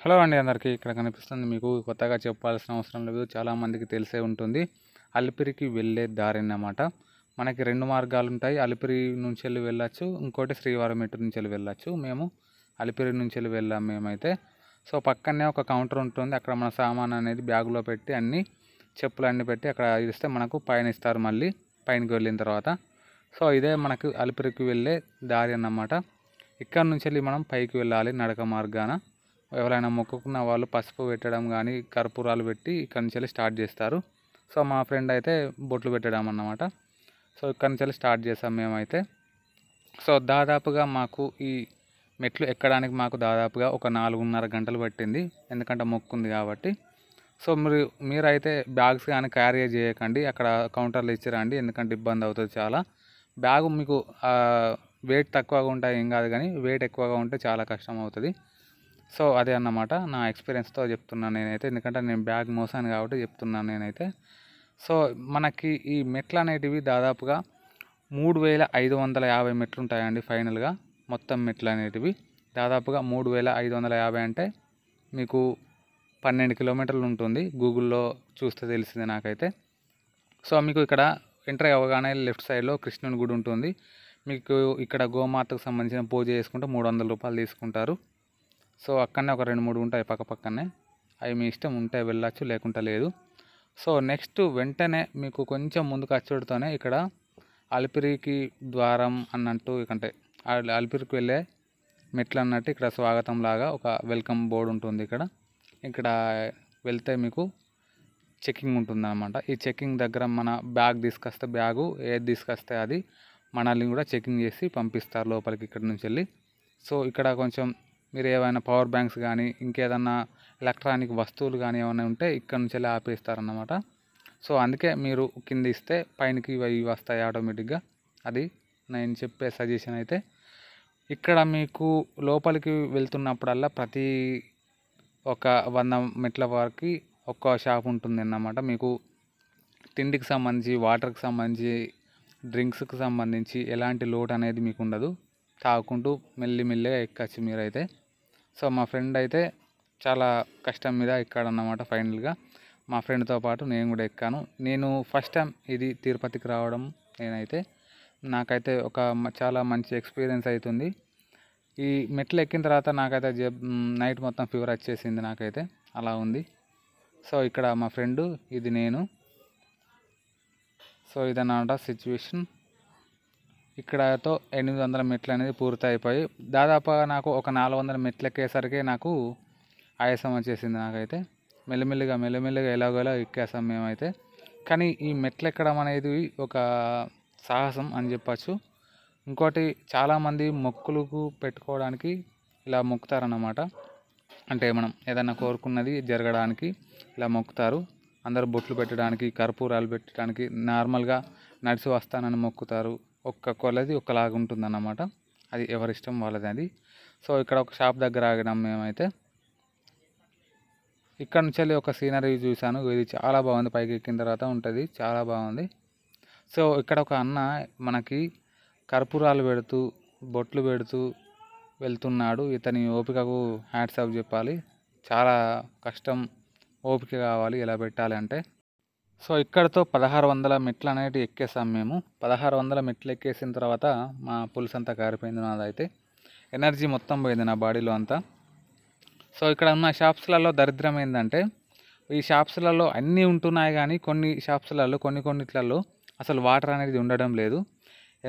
Hello అండి అందరికీ. ఇక్కడ కనిపిస్తుంది మీకు కొత్తగా చెప్పాల్సిన అవసరం లేదు. చాలామందికి తెలిసే ఉంటుంది. అలిపిరికి వెళ్ళే దారి అన్నమాట. మనకి 2 మార్గాలుంటాయి. అలిపిరి నుంచెల్లి వెళ్ళొచ్చు. ఇంకోటి శ్రీవారం మెట్టు నుంచెల్లి వెళ్ళొచ్చు. మేము అలిపిరి నుంచెల్లి వెళ్ళాం మేమైతే. సో, పక్కనే ఒక కౌంటర్ ఉంటుంది. అక్కడ మన సామాన్ అనేది బ్యాగ్‌లో పెట్టి చెప్పులన్నీ పెట్టి అక్కడ ఇస్తే మనకు పైన ఇస్తారు మళ్ళీ పైనకి వెళ్ళిన తర్వాత. సో, ఇదే మనకు అలిపిరికి వెళ్ళే దారి అన్నమాట. ఇక్కడ నుంచెల్లి మనం పైకి వెళ్ళాలి నడక మార్గాన. ఎవరైనా మొక్కుకున్న వాళ్ళు పసుపు పెట్టడం కానీ కర్పూరాలు పెట్టి ఇక్కడి నుంచి స్టార్ట్ చేస్తారు. సో మా ఫ్రెండ్ అయితే బొట్లు పెట్టడం అన్నమాట. సో ఇక్కడి నుంచి స్టార్ట్ చేసాం మేమైతే. సో దాదాపుగా మాకు ఈ మెట్లు ఎక్కడానికి మాకు దాదాపుగా ఒక 4:30 గంటలు పట్టింది. ఎందుకంటే మొక్కు ఉంది కాబట్టి. సో మీరైతే బ్యాగ్స్ కానీ క్యారీ చేయకండి. అక్కడ కౌంటర్లు ఇచ్చిరండి, ఎందుకంటే ఇబ్బంది అవుతుంది చాలా. బ్యాగు మీకు వెయిట్ తక్కువగా ఉంటాయి ఏం కాదు, కానీ వెయిట్ ఎక్కువగా ఉంటే చాలా కష్టం అవుతుంది. సో అదే అన్నమాట నా ఎక్స్పీరియన్స్తో చెప్తున్నాను నేనైతే, ఎందుకంటే నేను బ్యాగ్ మోసాను కాబట్టి చెప్తున్నాను నేనైతే. సో మనకి ఈ మెట్లు అనేటివి దాదాపుగా 3550 మెట్లు ఉంటాయండి ఫైనల్గా. మొత్తం మెట్లు అనేటివి దాదాపుగా 3550 అంటే మీకు 12 కిలోమీటర్లు ఉంటుంది. గూగుల్లో చూస్తే తెలిసింది నాకైతే. సో మీకు ఇక్కడ ఎంటర్ అవ్వగానే లెఫ్ట్ సైడ్లో కృష్ణుని గుడి ఉంటుంది. మీకు ఇక్కడ గోమాతకు సంబంధించిన పూజ చేసుకుంటే 300 రూపాయలు తీసుకుంటారు. సో అక్కడనే ఒక 2-3 ఉంటాయి పక్కనే. అవి మీ ఇష్టం, ఉంటే వెళ్ళచ్చు, లేకుంటే లేదు. సో నెక్స్ట్ వెంటనే మీకు కొంచెం ముందుకు వచ్చేటతోనే ఇక్కడ అలిపిరికి ద్వారం అన్నట్టు, అంటే అలిపిరికి వెళ్ళే మెట్లు అన్నట్టు ఇక్కడ స్వాగతం లాగా ఒక వెల్కమ్ బోర్డు ఉంటుంది. ఇక్కడ వెళ్తే మీకు చెక్కింగ్ ఉంటుంది అన్నమాట. ఈ చెక్కింగ్ దగ్గర మన బ్యాగ్ తీసుకొస్తే బ్యాగు, ఏది తీసుకొస్తే అది మనల్ని కూడా చెక్కింగ్ చేసి పంపిస్తారు లోపలికి ఇక్కడ నుంచి వెళ్ళి. సో ఇక్కడ కొంచెం మీరు ఏమైనా పవర్ బ్యాంక్స్ కానీ ఇంకేదన్నా ఎలక్ట్రానిక్ వస్తువులు కానీ ఏమైనా ఉంటే ఇక్కడ నుంచి వెళ్ళి ఆపేస్తారన్నమాట. సో అందుకే మీరు కింద ఇస్తే పైనకి ఇవి వస్తాయి ఆటోమేటిక్గా. అది నేను చెప్పే సజెషన్ అయితే. ఇక్కడ మీకు లోపలికి వెళ్తున్నప్పుడల్లా ప్రతి ఒక 100 మెట్ల వరకు ఒక్క షాప్ ఉంటుంది అన్నమాట. మీకు తిండికి సంబంధించి, వాటర్కి సంబంధించి, డ్రింక్స్కి సంబంధించి ఎలాంటి లోటు అనేది మీకు ఉండదు. తాగుకుంటూ మెల్లిమెల్లిగా ఎక్కచ్చు మీరైతే. సో మా ఫ్రెండ్ అయితే చాలా కష్టం మీద ఎక్కాడన్నమాట. ఫైనల్గా మా ఫ్రెండ్తో పాటు నేను కూడా ఎక్కాను. నేను ఫస్ట్ టైం ఇది తిరుపతికి రావడం నేనైతే. నాకైతే చాలా మంచి ఎక్స్పీరియన్స్ అవుతుంది. ఈ మెట్లు ఎక్కిన తర్వాత నాకైతే నైట్ మొత్తం ఫీవర్ వచ్చేసింది నాకైతే, అలా ఉంది. సో ఇక్కడ మా ఫ్రెండు, ఇది నేను. సో ఇదన్నమాట సిచ్యువేషన్. ఇక్కడతో 800 మెట్లు అనేది పూర్తి అయిపోయి దాదాపుగా నాకు ఒక 400 మెట్లు ఎక్కేసరికి నాకు ఆయాసం వచ్చేసింది నాకైతే. మెల్లమెల్లిగా ఎలాగోలా ఎక్కేసాం మేమైతే. కానీ ఈ మెట్లు ఎక్కడం అనేది ఒక సాహసం అని చెప్పచ్చు. ఇంకోటి, చాలామంది మొక్కులకు పెట్టుకోవడానికి ఇలా మొక్కుతారన్నమాట. అంటే మనం ఏదైనా కోరుకున్నది జరగడానికి ఇలా మొక్కుతారు. అందరూ బొట్లు పెట్టడానికి, కర్పూరాలు పెట్టడానికి, నార్మల్గా నడిచి వస్తానని మొక్కుతారు. ఒక్క కొలది ఒకలాగా ఉంటుందన్నమాట. అది ఎవరిష్టం వాళ్ళది అది. సో ఇక్కడ ఒక షాప్ దగ్గర ఆగినాం మేమైతే. ఇక్కడ నుంచి వెళ్ళి ఒక సీనరీ చూశాను. ఇది చాలా బాగుంది. పైకి ఎక్కిన తర్వాత ఉంటుంది, చాలా బాగుంది. సో ఇక్కడ ఒక అన్న మనకి కర్పూరాలు పెడుతూ, బొట్లు పెడుతూ వెళ్తున్నాడు. ఇతని ఓపికకు హ్యాట్స్ ఆఫ్ చెప్పాలి. చాలా కష్టం, ఓపిక కావాలి ఇలా పెట్టాలి అంటే. సో ఇక్కడతో 1600 మెట్లు అనేటివి ఎక్కేసాం మేము. 1600 మెట్లు ఎక్కేసిన తర్వాత మా పులుసు అంతా కారిపోయింది నాదైతే. ఎనర్జీ మొత్తం పోయింది నా బాడీలో అంతా. సో ఇక్కడ ఉన్న షాప్స్లలో దరిద్రం ఏంటంటే, ఈ షాప్స్లలో అన్నీ ఉంటున్నాయి కానీ కొన్ని షాప్స్లలో కొన్నిట్లలో అసలు వాటర్ అనేది ఉండడం లేదు.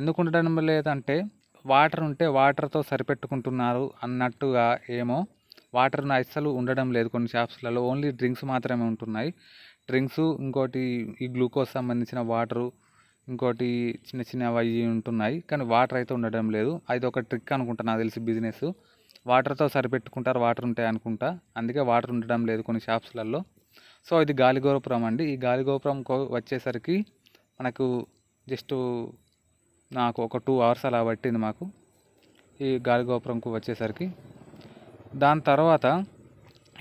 ఎందుకు ఉండడం లేదంటే, వాటర్ ఉంటే వాటర్తో సరిపెట్టుకుంటున్నారు అన్నట్టుగా ఏమో. వాటర్ అస్సలు ఉండడం లేదు కొన్ని షాప్స్లలో. ఓన్లీ డ్రింక్స్ మాత్రమే ఉంటున్నాయి. డ్రింక్స్, ఇంకోటి ఈ గ్లూకోజ్ సంబంధించిన వాటరు, ఇంకోటి చిన్నవి అవి ఉంటున్నాయి. కానీ వాటర్ అయితే ఉండడం లేదు. అది ఒక ట్రిక్ అనుకుంటా నాకు తెలిసి బిజినెస్. వాటర్తో సరిపెట్టుకుంటారు, వాటర్ ఉంటాయి అనుకుంటా. అందుకే వాటర్ ఉండడం లేదు కొన్ని షాప్స్లలో. సో ఇది గాలిగోపురం అండి. ఈ గాలిగోపురం వచ్చేసరికి మనకు జస్ట్ నాకు ఒక 2 hours అలా పట్టింది మాకు ఈ గాలిగోపురంకు వచ్చేసరికి. దాని తర్వాత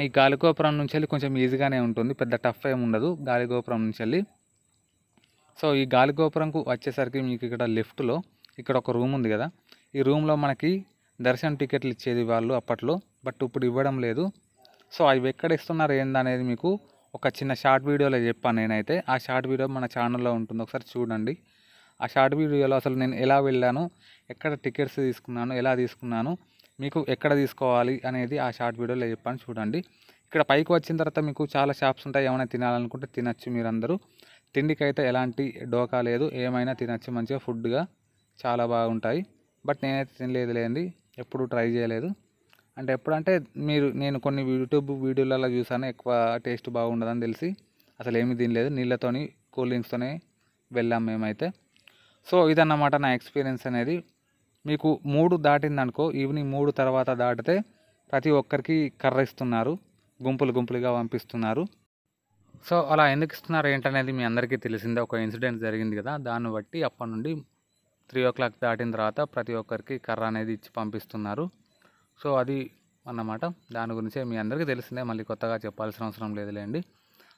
ఈ గాలిగోపురం నుంచి వెళ్ళి కొంచెం ఈజీగానే ఉంటుంది, పెద్ద టఫ్ ఏమి ఉండదు గాలిగోపురం నుంచి వెళ్ళి. సో ఈ గాలిగోపురంకు వచ్చేసరికి మీకు ఇక్కడ లెఫ్ట్లో ఇక్కడ ఒక రూమ్ ఉంది కదా. ఈ రూమ్లో మనకి దర్శనం టికెట్లు ఇచ్చేది వాళ్ళు అప్పట్లో, బట్ ఇప్పుడు ఇవ్వడం లేదు. సో అవి ఎక్కడ ఇస్తున్నారు ఏందనేది మీకు ఒక చిన్న షార్ట్ వీడియోలో చెప్పాను నేనైతే. ఆ షార్ట్ వీడియో మన ఛానల్లో ఉంటుంది, ఒకసారి చూడండి. ఆ షార్ట్ వీడియోలో అసలు నేను ఎలా వెళ్ళాను, ఎక్కడ టికెట్స్ తీసుకున్నాను, ఎలా తీసుకున్నాను, మీకు ఎక్కడ తీసుకోవాలి అనేది ఆ షార్ట్ వీడియోలో చెప్పాను, చూడండి. ఇక్కడ పైకి వచ్చిన తర్వాత మీకు చాలా షాప్స్ ఉంటాయి, ఏమైనా తినాలనుకుంటే తినచ్చు మీరందరూ. తిండికైతే ఎలాంటి డోకా లేదు, ఏమైనా తినచ్చు మంచిగా ఫుడ్గా, చాలా బాగుంటాయి. బట్ నేనైతే తినలేదు లేండి, ఎప్పుడు ట్రై చేయలేదు. అంటే ఎప్పుడంటే నేను కొన్ని యూట్యూబ్ వీడియోలలో చూసాను, ఎక్కువ టేస్ట్ బాగుండదని తెలిసి అసలు ఏమీ తినలేదు, నీళ్ళతోని కూల్ డ్రింక్స్తోనే వెళ్ళాం మేమైతే. సో ఇదన్నమాట నా ఎక్స్పీరియన్స్ అనేది. మీకు 3 దాటిందనుకో, ఈవినింగ్ 3 తర్వాత దాటితే ప్రతి ఒక్కరికి కర్ర ఇస్తున్నారు, గుంపులు గుంపులుగా పంపిస్తున్నారు. సో అలా ఎందుకు ఇస్తున్నారు ఏంటనేది మీ అందరికీ తెలిసిందే, ఒక ఇన్సిడెంట్ జరిగింది కదా, దాన్ని బట్టి అప్పటి నుండి 3 o'clock దాటిన తర్వాత ప్రతి ఒక్కరికి కర్ర అనేది ఇచ్చి పంపిస్తున్నారు. సో అది అన్నమాట, దాని గురించే మీ అందరికీ తెలిసిందే, మళ్ళీ కొత్తగా చెప్పాల్సిన అవసరం లేదులేండి.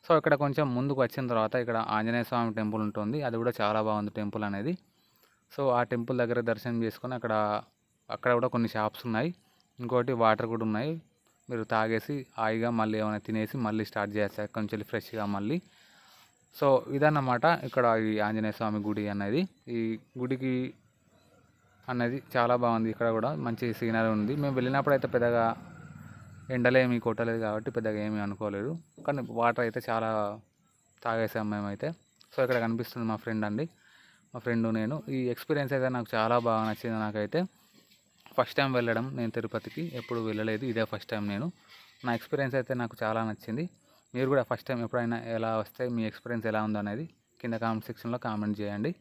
సో ఇక్కడ కొంచెం ముందుకు వచ్చిన తర్వాత ఇక్కడ ఆంజనేయ స్వామి టెంపుల్ ఉంటుంది, అది కూడా చాలా బాగుంది టెంపుల్ అనేది. సో ఆ టెంపుల్ దగ్గర దర్శనం చేసుకొని అక్కడ కూడా కొన్ని షాప్స్ ఉన్నాయి, ఇంకోటి వాటర్ కూడా ఉన్నాయి. మీరు తాగేసి హాయిగా మళ్ళీ ఏమైనా తినేసి మళ్ళీ స్టార్ట్ చేయొచ్చు అక్కడి నుంచి ఫ్రెష్గా మళ్ళీ. సో ఇదన్నమాట ఇక్కడ ఈ ఆంజనేయ స్వామి గుడి అనేది. ఈ గుడికి అనేది చాలా బాగుంది, ఇక్కడ కూడా మంచి సీనరీ ఉంది. మేము వెళ్ళినప్పుడు అయితే పెద్దగా ఎండలేమి కొట్టలేదు కాబట్టి పెద్దగా ఏమీ అనుకోలేదు, కానీ వాటర్ అయితే చాలా తాగేసాం మేమైతే. సో ఇక్కడ కనిపిస్తుంది మా ఫ్రెండ్ అండి, మా ఫ్రెండ్ నేను. ఈ ఎక్స్పీరియన్స్ అయితే నాకు చాలా బాగా నచ్చింది. నాకైతే ఫస్ట్ టైం వెళ్ళడం నేను తిరుపతికి, ఎప్పుడు వెళ్ళలేదు, ఇదే ఫస్ట్ టైం నేను. నా ఎక్స్పీరియన్స్ అయితే నాకు చాలా నచ్చింది. మీరు కూడా ఫస్ట్ టైం ఎప్పుడైనా ఎలా వస్తే మీ ఎక్స్పీరియన్స్ ఎలా ఉందో అనేది కింద కామెంట్ సెక్షన్లో కామెంట్ చేయండి.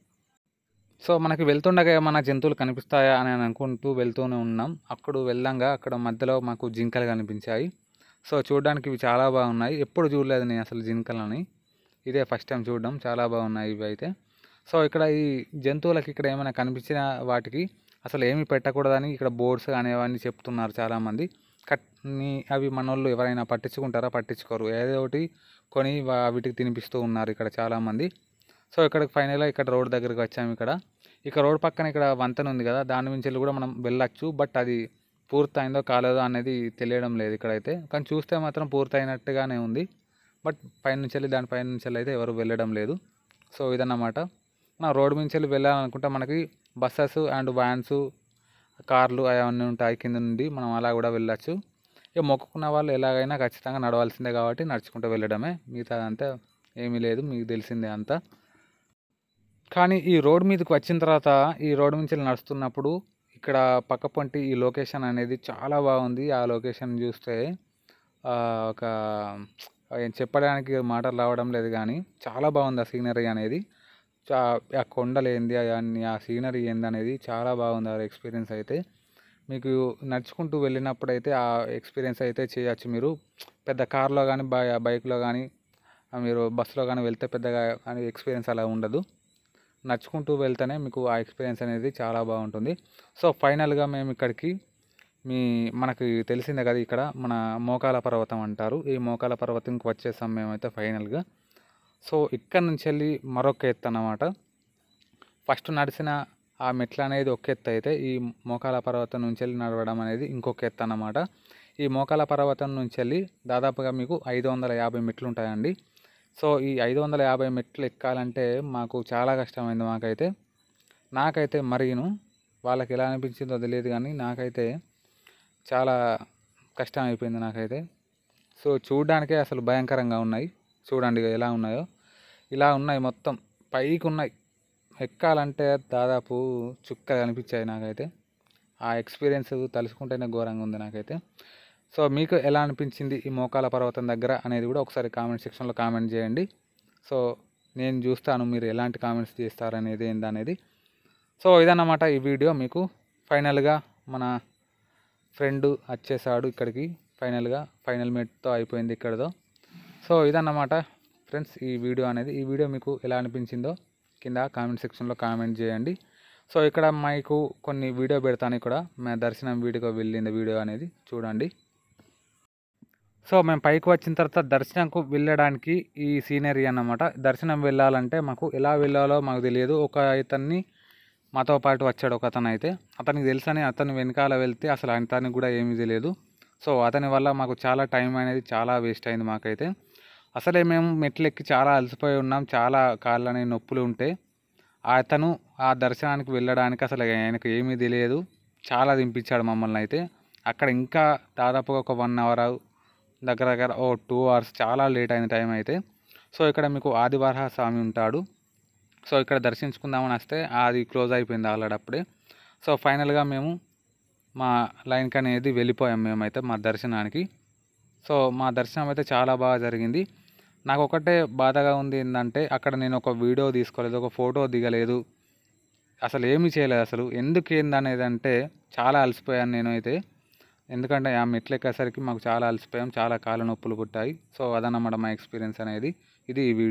సో మనకి వెళ్తుండగా ఏమైనా జంతువులు కనిపిస్తాయా అని అనుకుంటూ వెళ్తూనే ఉన్నాం. అక్కడ మధ్యలో మాకు జింకలు కనిపించాయి. సో చూడడానికి ఇవి చాలా బాగున్నాయి, ఎప్పుడు చూడలేదు నేను అసలు జింకలని, ఇదే ఫస్ట్ టైం చూడడం, చాలా బాగున్నాయి ఇవి అయితే. సో ఇక్కడ ఈ జంతువులకి ఇక్కడ ఏమైనా కనిపించిన వాటికి అసలు ఏమి పెట్టకూడదని ఇక్కడ బోర్డ్స్ అనేవన్నీ చెప్తున్నారు చాలామంది. అవి మనోళ్ళు ఎవరైనా పట్టించుకుంటారా? పట్టించుకోరు, ఏదో ఒకటి కొని వీటికి తినిపిస్తూ ఉన్నారు ఇక్కడ చాలామంది. సో ఇక్కడికి ఫైనల్గా ఇక్కడ రోడ్ దగ్గరికి వచ్చాము. ఇక రోడ్ పక్కన ఇక్కడ వంతెన ఉంది కదా, దాని నుంచి కూడా మనం వెళ్ళచ్చు. బట్ అది పూర్తయిందో కాలేదో అనేది తెలియడం లేదు ఇక్కడైతే, కానీ చూస్తే మాత్రం పూర్తయినట్టుగానే ఉంది. బట్ దానిపైన నుంచి అయితే ఎవరు వెళ్ళడం లేదు. సో ఇదన్నమాట, మన రోడ్ నుంచి వెళ్ళాలనుకుంటే మనకి బస్సెస్ అండ్ వ్యాన్స్, కార్లు అవన్నీ ఉంటాయి కింద నుండి, మనం అలా కూడా వెళ్ళచ్చు. ఇక మొక్కుకున్న వాళ్ళు ఎలాగైనా ఖచ్చితంగా నడవాల్సిందే కాబట్టి నడుచుకుంటూ వెళ్ళడమే, మిగతా అంతా ఏమీ లేదు, మీకు తెలిసిందే అంతా. కానీ ఈ రోడ్ మీదకి వచ్చిన తర్వాత, ఈ రోడ్ నుంచి నడుస్తున్నప్పుడు ఇక్కడ పక్క పొంటి ఈ లొకేషన్ అనేది చాలా బాగుంది. ఆ లొకేషన్ చూస్తే ఒక చెప్పడానికి మాటలు రావడం లేదు, కానీ చాలా బాగుంది ఆ సీనరీ అనేది. ఆ కొండలు ఏంది అవన్నీ, ఆ సీనరీ ఏంది అనేది చాలా బాగుంది ఆ ఎక్స్పీరియన్స్ అయితే. మీకు నడుచుకుంటూ వెళ్ళినప్పుడు అయితే ఆ ఎక్స్పీరియన్స్ అయితే చేయొచ్చు మీరు. పెద్ద కార్లో కానీ బైక్లో కానీ మీరు బస్సులో కానీ వెళ్తే పెద్దగా ఎక్స్పీరియన్స్ అలా ఉండదు, నడుచుకుంటూ వెళ్తేనే మీకు ఆ ఎక్స్పీరియన్స్ అనేది చాలా బాగుంటుంది. సో ఫైనల్గా మేము ఇక్కడికి మనకి తెలిసిందే కదా, ఇక్కడ మన మోకాల పర్వతం అంటారు, ఈ మోకాల పర్వతంకి వచ్చేసాం మేమైతే ఫైనల్గా. సో ఇక్కడ నుంచి వెళ్ళి మరొక ఎత్తు అన్నమాట. ఫస్ట్ నడిచిన ఆ మెట్లు అనేది ఒక ఎత్తు అయితే, ఈ మోకాల పర్వతం నుంచి వెళ్ళి నడవడం అనేది ఇంకొక ఎత్తు అన్నమాట. ఈ మోకాల పర్వతం నుంచి వెళ్ళి దాదాపుగా మీకు 550 మెట్లు ఉంటాయండి. సో ఈ 550 మెట్లు ఎక్కాలంటే మాకు చాలా కష్టమైంది. నాకైతే మరీను, వాళ్ళకి ఎలా అనిపించిందో తెలియదు కానీ నాకైతే చాలా కష్టం అయిపోయింది నాకైతే. సో చూడడానికే అసలు భయంకరంగా ఉన్నాయి, చూడండి ఎలా ఉన్నాయో, ఇలా ఉన్నాయి మొత్తం పైకి ఉన్నాయి. ఎక్కాలంటే దాదాపు చుక్కలు కనిపించాయి నాకైతే. ఆ ఎక్స్పీరియన్స్ తలుచుకుంటేనే ఘోరంగా ఉంది నాకైతే. సో మీకు ఎలా అనిపించింది ఈ మోకాల పర్వతం దగ్గర అనేది కూడా ఒకసారి కామెంట్ సెక్షన్లో కామెంట్ చేయండి. సో నేను చూస్తాను మీరు ఎలాంటి కామెంట్స్ చేస్తారనేది ఏందనేది. సో ఇదన్నమాట ఈ వీడియో. మీకు ఫైనల్గా మన ఫ్రెండ్ వచ్చేసాడు ఇక్కడికి, ఫైనల్ మేట్తో అయిపోయింది ఇక్కడతో. సో ఇదన్నమాట ఫ్రెండ్స్ ఈ వీడియో మీకు ఎలా అనిపించిందో కింద కామెంట్ సెక్షన్లో కామెంట్ చేయండి. సో ఇక్కడ మీకు కొన్ని వీడియో పెడతాను, ఇక్కడ మా దర్శనం వీడియోకి వెళ్ళిన వీడియో అనేది చూడండి. సో మేము పైకి వచ్చిన తర్వాత దర్శనంకు వెళ్ళడానికి ఈ సీనరీ అన్నమాట. దర్శనం వెళ్ళాలంటే మాకు ఎలా వెళ్ళాలో మాకు తెలియదు. ఒక ఇతన్ని మాతో పాటు వచ్చాడు ఒక అతను అయితే, అతనికి తెలుసని అతను వెనకాల వెళ్తే అసలు అతనికి కూడా ఏమీ తెలియదు. సో అతని వల్ల మాకు చాలా టైం అనేది చాలా వేస్ట్ అయింది మాకైతే. అసలే మేము మెట్లు ఎక్కి చాలా అలసిపోయి ఉన్నాం, చాలా కాళ్ళని నొప్పులు ఉంటే అతను ఆ దర్శనానికి వెళ్ళడానికి అసలు ఆయనకు ఏమీ తెలియదు, చాలా దింపించాడు మమ్మల్ని అయితే. అక్కడ ఇంకా దాదాపుగా ఒక 1 అవర్ దగ్గర దగ్గర 2 అవర్స్ చాలా లేట్ అయింది టైం అయితే. సో ఇక్కడ మీకు ఆదివరాహ స్వామి ఉంటాడు. సో ఇక్కడ దర్శించుకుందామని వస్తే అది క్లోజ్ అయిపోయింది ఆల్రెడీ అప్పుడే. సో ఫైనల్గా మేము మా లైన్కి అనేది వెళ్ళిపోయాం మేమైతే మా దర్శనానికి. సో మా దర్శనం అయితే చాలా బాగా జరిగింది. నాకు ఒకటే బాధగా ఉంది ఏంటంటే అక్కడ నేను ఒక వీడియో తీసుకోలేదు, ఒక ఫోటో దిగలేదు, అసలు ఏమీ చేయలేదు. అసలు ఎందుకు ఏందనేది అంటే చాలా అలసిపోయాను నేనైతే. ఎందుకంటే ఆ మెట్లు ఎక్కేసరికి మాకు చాలా అలసిపోయాం, చాలా కాళ్ళ నొప్పులు పుట్టాయి. సో అదన్నమాట మా ఎక్స్పీరియన్స్ అనేది. ఇది ఈ వీడియో.